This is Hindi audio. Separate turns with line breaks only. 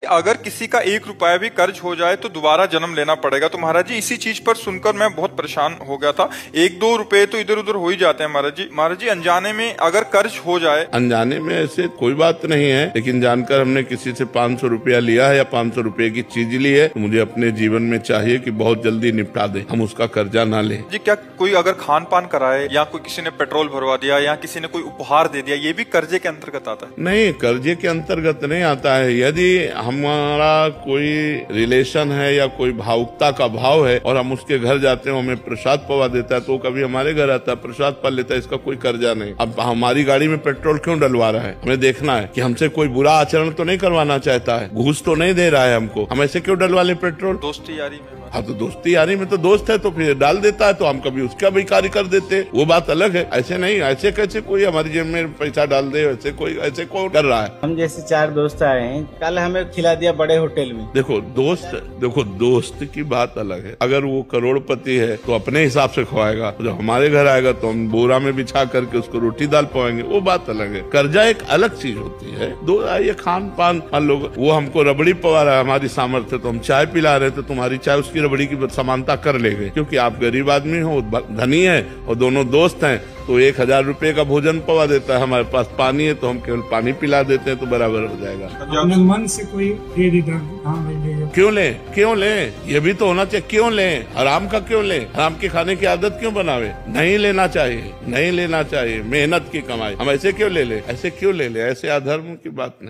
अगर किसी का 1 रुपया भी कर्ज हो जाए तो दोबारा जन्म लेना पड़ेगा। तो महाराज जी इसी चीज पर सुनकर मैं बहुत परेशान हो गया था। 1-2 रुपए तो इधर उधर हो ही जाते हैं महाराज जी। महाराज जी अनजाने में अगर कर्ज हो जाए।
अनजाने में ऐसे कोई बात नहीं है, लेकिन जानकर हमने किसी से 500 रुपया लिया है या 500 रुपए की चीज ली है तो मुझे अपने जीवन में चाहिए कि बहुत जल्दी निपटा दे, हम उसका कर्जा ना लें।
जी क्या कोई अगर खान पान कराए या कोई किसी ने पेट्रोल भरवा दिया या किसी ने कोई उपहार दे दिया, ये भी कर्जे के अंतर्गत आता है?
नहीं, कर्जे के अंतर्गत नहीं आता है। यदि हमारा कोई रिलेशन है या कोई भावुकता का भाव है और हम उसके घर जाते हैं, हमें प्रसाद पवा देता है, तो कभी हमारे घर आता है, प्रसाद पा लेता है, इसका कोई कर्जा नहीं। अब हमारी गाड़ी में पेट्रोल क्यों डलवा रहा है, हमें देखना है कि हमसे कोई बुरा आचरण तो नहीं करवाना चाहता है, घूस तो नहीं दे रहा है हमको, हम ऐसे क्यों डलवा ले पेट्रोल?
दोस्ती यारी में।
हाँ तो दोस्ती यारी में तो दोस्त है तो फिर डाल देता है, तो हम कभी उसका भी कार्य कर देते, वो बात अलग है। ऐसे नहीं, ऐसे कैसे कोई हमारी जेब में पैसा डाल दे, ऐसे कौन कर रहा है?
हम जैसे 4 दोस्त आए हैं, कल हमें खिला दिया बड़े होटल में।
देखो दोस्त की बात अलग है। अगर वो करोड़पति है तो अपने हिसाब से खवाएगा, जब हमारे घर आएगा तो हम बोरा में बिछा करके उसको रोटी दाल पवाएंगे, वो बात अलग है। कर्जा एक अलग चीज होती है। दो आइए खान पान, लोग वो हमको रबड़ी पवा रहा है, हमारी सामर्थ्य तो हम चाय पिला रहे थे, तुम्हारी चाय उसकी रबड़ी की समानता कर लेंगे, क्योंकि आप गरीब आदमी हो, धनी है और दोनों दोस्त हैं, तो 1000 रुपए का भोजन पवा देता है, हमारे पास पानी है तो हम केवल पानी पिला देते हैं, तो बराबर हो जाएगा।
मन से कोई
क्यों लें? ये भी तो होना चाहिए। क्यों लें? हराम का क्यों लें? हराम के खाने की आदत क्यों बनावे? नहीं लेना चाहिए। मेहनत की कमाई हम ऐसे क्यों ले ले? ऐसे अधर्म की बात नहीं।